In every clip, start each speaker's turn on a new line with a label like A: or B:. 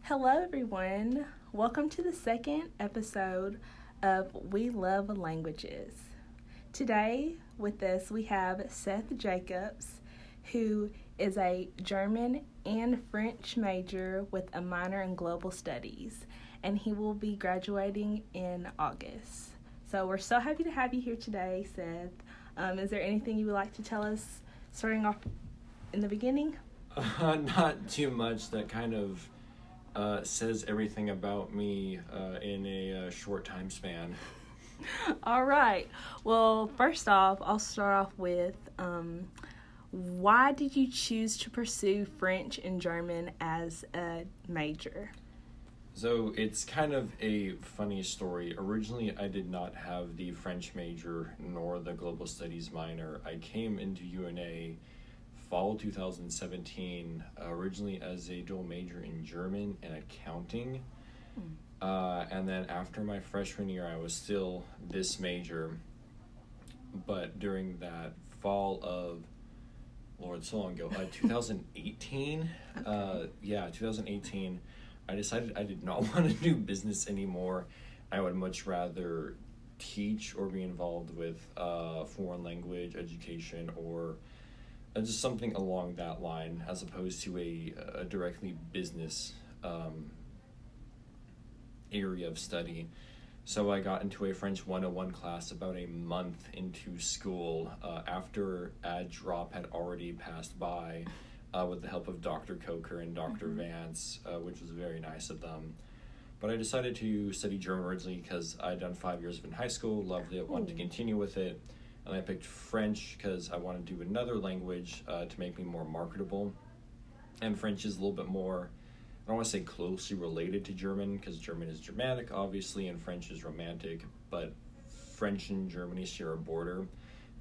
A: Hello, everyone. Welcome to the second episode of We Love Languages. Today, with us, we have Seth Jacobs, who is a German and French major with a minor in global studies, and he will be graduating in August. So, we're so happy to have you here today, Seth. Is there anything you would like to tell us starting off in the beginning?
B: Not too much. That kind of says everything about me in a short time span.
A: All right. Well, first off, I'll start off with why did you choose to pursue French and German as a major?
B: So it's kind of a funny story. Originally, I did not have the French major nor the global studies minor. I came into UNA fall 2017, originally as a dual major in German and accounting. And then after my freshman year, I was still this major. But during that fall of, Lord, so long ago, 2018, 2018, I decided I did not want to do business anymore. I would much rather teach or be involved with foreign language education or just something along that line, as opposed to a directly business area of study. So I got into a French 101 class about a month into school after ad drop had already passed by with the help of Dr. Coker and Dr. Vance, which was very nice of them. But I decided to study German originally because I'd done 5 years of it in high school, loved it, wanted to continue with it. And I picked French because I wanted to do another language to make me more marketable. And French is a little bit more, I don't want to say closely related to German, because German is Germanic, obviously, and French is Romantic. But French and Germany share a border,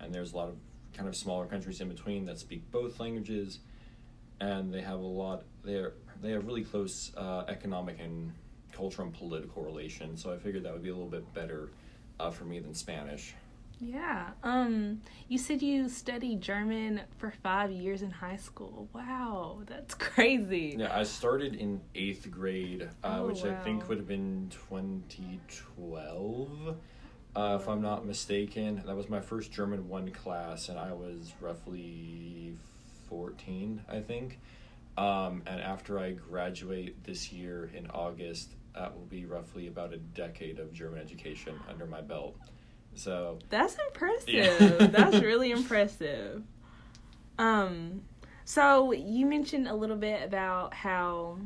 B: and there's a lot of kind of smaller countries in between that speak both languages, and they have they have really close economic and cultural and political relations. So I figured that would be a little bit better for me than Spanish.
A: Yeah. You said you studied German for 5 years in high school. Wow, that's crazy.
B: Yeah, I started in 8th grade, which
A: wow.
B: I think would have been 2012, if I'm not mistaken. That was my first German 1 class, and I was roughly 14, I think. And after I graduate this year in August, that will be roughly about a decade of German education under my belt. So
A: That's impressive.
B: Yeah.
A: That's really impressive. So you mentioned a little bit about how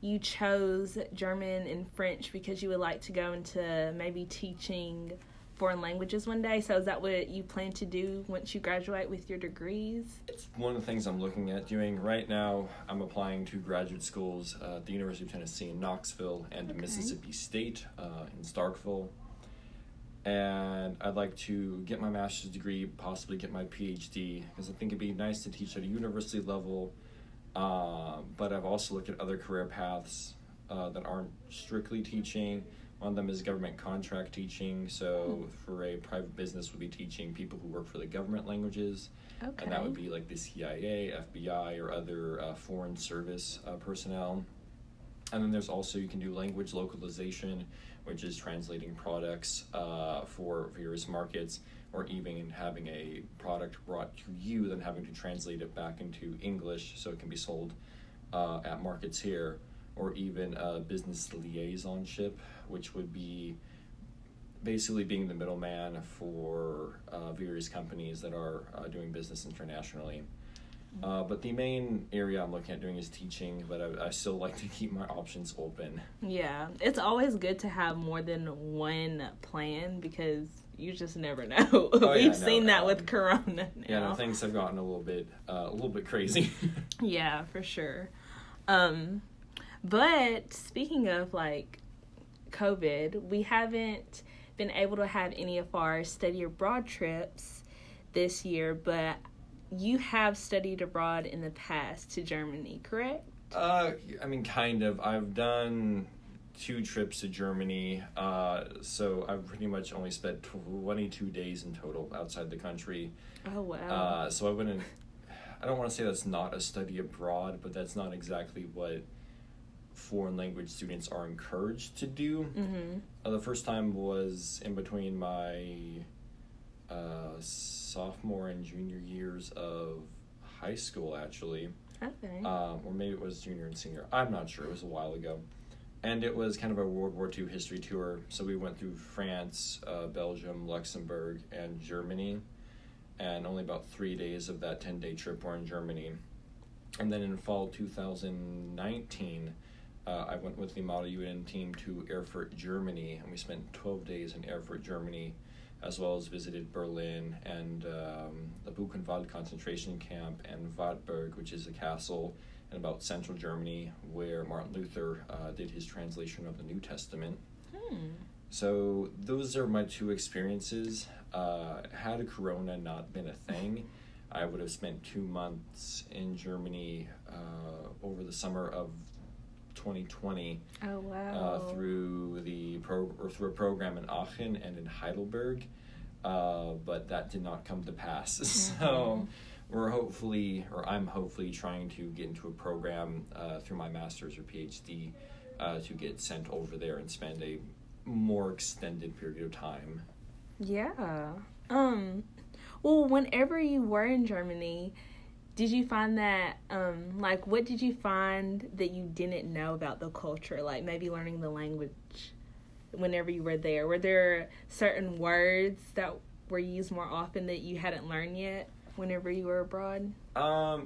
A: you chose German and French because you would like to go into maybe teaching foreign languages one day. So is that what you plan to do once you graduate with your degrees?
B: it's one of the things I'm looking at doing. Right now, I'm applying to graduate schools at the University of Tennessee in Knoxville and Mississippi State in Starkville. And I'd like to get my master's degree, possibly get my PhD, because I think it'd be nice to teach at a university level. But I've also looked at other career paths that aren't strictly teaching. One of them is government contract teaching. So for a private business, would be teaching people who work for the government languages.
A: Okay.
B: And that would be like the CIA, FBI, or other foreign service personnel. And then there's also, you can do language localization, which is translating products for various markets, or even having a product brought to you, then having to translate it back into English so it can be sold at markets here, or even business liaisonship, which would be basically being the middleman for various companies that are doing business internationally. But the main area I'm looking at doing is teaching, but I still like to keep my options open.
A: Yeah, it's always good to have more than one plan because you just never know. We've seen that with Corona now.
B: Yeah, no, things have gotten a little bit crazy.
A: Yeah, for sure. But speaking of like COVID, we haven't been able to have any of our study abroad trips this year, but you have studied abroad in the past to Germany, correct?
B: I mean, kind of. I've done 2 trips to Germany, so I've pretty much only spent 22 days in total outside the country.
A: Oh, wow.
B: So I don't want to say that's not a study abroad, but that's not exactly what foreign language students are encouraged to do.
A: Mm-hmm.
B: The first time was in between my sophomore and junior years of high school, actually.
A: Okay.
B: Or maybe it was junior and senior. I'm not sure. It was a while ago. And it was kind of a World War II history tour. So we went through France, Belgium, Luxembourg, and Germany. And only about 3 days of that 10-day trip were in Germany. And then in fall 2019, I went with the Model UN team to Erfurt, Germany, and we spent 12 days in Erfurt, Germany, as well as visited Berlin and the Buchenwald concentration camp and Wartburg, which is a castle in about central Germany where Martin Luther did his translation of the New Testament. So those are my two experiences. Had Corona not been a thing, I would have spent 2 months in Germany over the summer of 2020.
A: Oh wow!
B: Through a program in Aachen and in Heidelberg, but that did not come to pass. So I'm hopefully trying to get into a program through my master's or PhD to get sent over there and spend a more extended period of time.
A: Yeah. Well, whenever you were in Germany, did you find that, what did you find that you didn't know about the culture? Like maybe learning the language whenever you were there. Were there certain words that were used more often that you hadn't learned yet whenever you were abroad?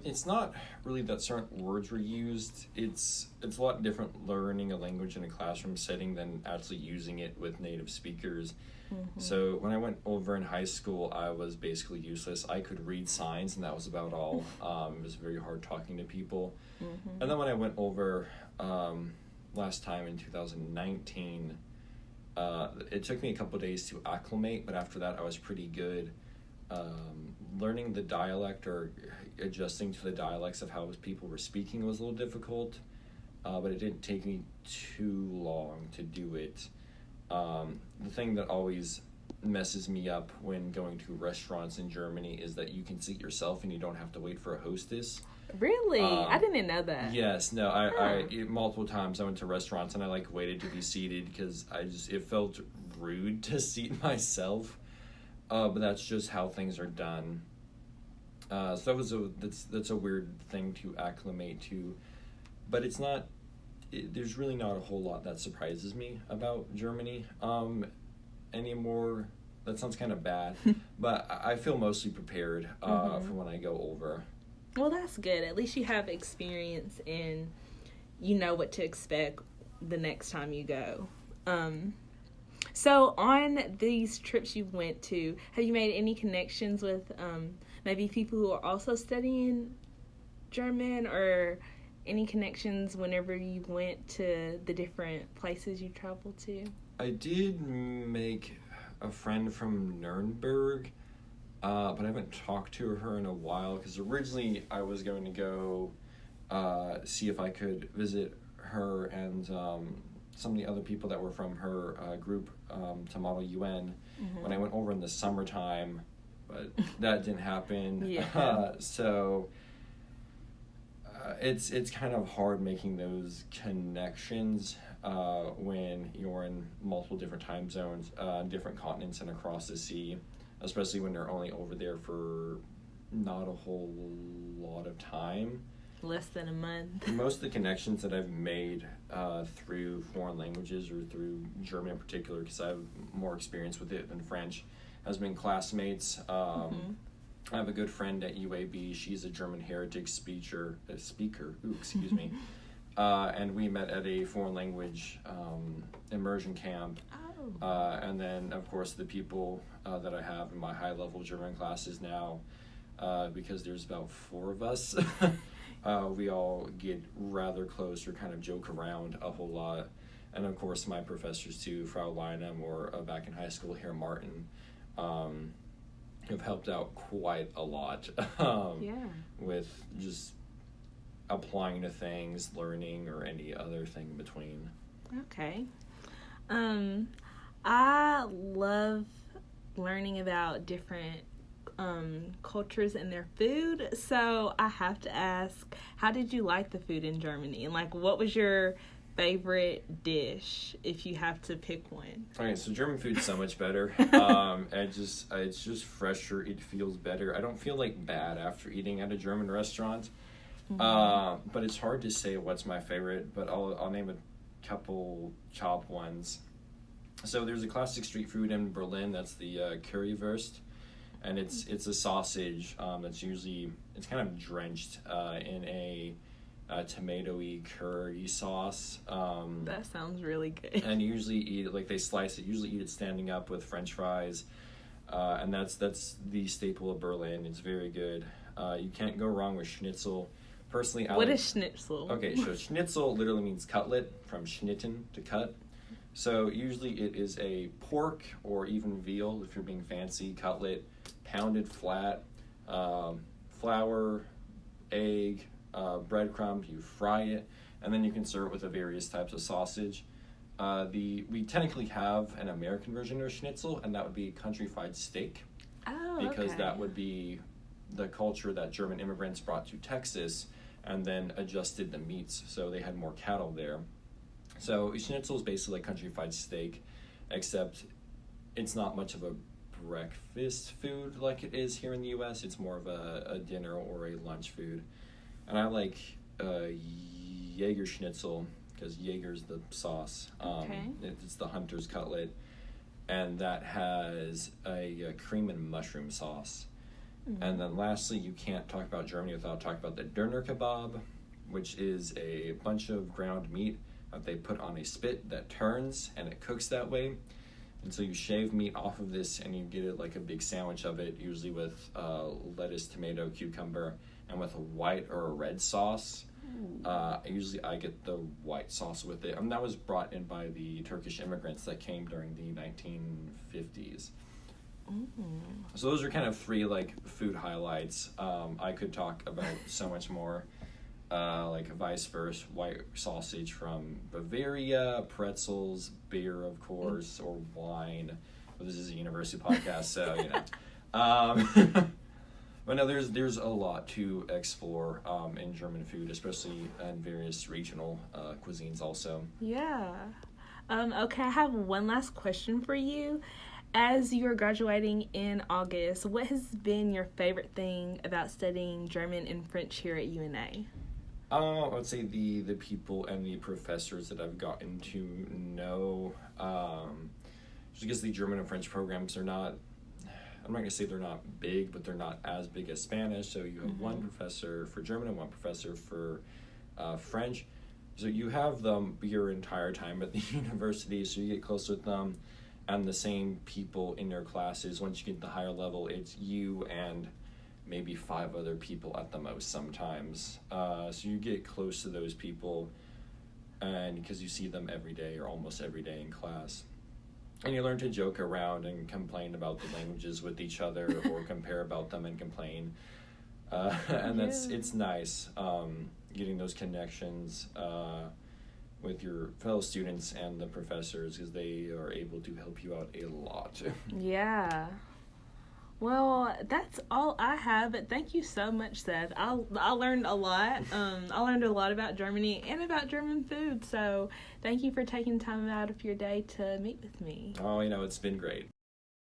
B: It's not really that certain words were used. It's a lot different learning a language in a classroom setting than actually using it with native speakers. Mm-hmm. So when I went over in high school, I was basically useless. I could read signs, and that was about all. It was very hard talking to people. Mm-hmm. And then when I went over last time in 2019, it took me a couple days to acclimate, but after that I was pretty good. Learning the dialect or adjusting to the dialects of how people were speaking was a little difficult, but it didn't take me too long to do it. The thing that always messes me up when going to restaurants in Germany is that you can seat yourself and you don't have to wait for a hostess.
A: Really? I didn't know that.
B: Yes, no, I multiple times I went to restaurants and I waited to be seated because it felt rude to seat myself. But that's just how things are done. So that's a weird thing to acclimate to, but it's not. There's really not a whole lot that surprises me about Germany anymore. That sounds kind of bad, but I feel mostly prepared for when I go over.
A: Well, that's good. At least you have experience and you know what to expect the next time you go. So on these trips you went to, have you made any connections with maybe people who are also studying German, or any connections whenever you went to the different places you traveled to?
B: I did make a friend from Nuremberg, but I haven't talked to her in a while because originally I was going to go see if I could visit her and some of the other people that were from her group to Model UN when I went over in the summertime, but that didn't happen. So it's kind of hard making those connections when you're in multiple different time zones, different continents and across the sea, especially when you're only over there for not a whole lot of time.
A: Less than a month.
B: Most of the connections that I've made through foreign languages or through German in particular, because I have more experience with it than French, has been classmates. I have a good friend at UAB. She's a German heritage speaker. Excuse me. And we met at a foreign language immersion camp. And then, of course, the people that I have in my high-level German classes now, because there's about 4 of us, we all get rather close or kind of joke around a whole lot. And, of course, my professors, too, Frau Leinam, or back in high school, Herr Martin, have helped out quite a lot with just applying to things, learning, or any other thing in between.
A: Okay. I love learning about different cultures and their food, so I have to ask, how did you like the food in Germany? And what was your favorite dish if you have to pick one?
B: Okay, so German food's so much better. It's just fresher. It feels better. I don't feel like bad after eating at a German restaurant. But it's hard to say what's my favorite. But I'll name a couple top ones. So there's a classic street food in Berlin. That's the Currywurst, and it's a sausage that's usually it's kind of drenched in a tomatoey curry sauce.
A: That sounds really good.
B: And you usually eat it like they slice it. Usually eat it standing up with French fries, and that's the staple of Berlin. It's very good. You can't go wrong with schnitzel. Personally,
A: What is schnitzel?
B: Okay, so schnitzel literally means cutlet, from schnitten, to cut. So usually it is a pork or even veal, if you're being fancy, cutlet, pounded flat, flour, egg, breadcrumbs, you fry it, and then you can serve it with the various types of sausage. We technically have an American version of schnitzel, and that would be country fried steak.
A: Oh,
B: because
A: okay.
B: that would be the culture that German immigrants brought to Texas and then adjusted the meats, so they had more cattle there. So schnitzel is basically like country fried steak, except it's not much of a breakfast food like it is here in the U.S. It's more of a dinner or a lunch food. And I like Jaeger schnitzel because Jaeger's the sauce.
A: Okay.
B: It's the hunter's cutlet, and that has a cream and mushroom sauce. And then lastly, you can't talk about Germany without talking about the Döner kebab, which is a bunch of ground meat that they put on a spit that turns and it cooks that way. And so you shave meat off of this and you get it like a big sandwich of it, usually with lettuce, tomato, cucumber, and with a white or a red sauce. Usually I get the white sauce with it. And that was brought in by the Turkish immigrants that came during the 1950s. So those are kind of three like food highlights. I could talk about so much more, like Weisswurst, white sausage from Bavaria, pretzels, beer, of course, or wine. But this is a university podcast, so you know. But no, there's a lot to explore in German food, especially in various regional cuisines also.
A: Yeah. Okay, I have one last question for you. As you are graduating in August, what has been your favorite thing about studying German and French here at UNA?
B: I would say the people and the professors that I've gotten to know. Just because the German and French programs are not, I'm not going to say they're not big, but they're not as big as Spanish. So you have one professor for German and one professor for French. So you have them your entire time at the university, so you get close with them. And the same people in your classes. Once you get to the higher level, it's you and maybe 5 other people at the most sometimes. So you get close to those people, and because you see them every day or almost every day in class. And you learn to joke around and complain about the languages with each other or compare about them and complain. And it's nice getting those connections with your fellow students and the professors, because they are able to help you out a lot.
A: Yeah. Well, that's all I have, but thank you so much, Seth. I learned a lot. I learned a lot about Germany and about German food, so thank you for taking time out of your day to meet with me.
B: Oh, it's been great.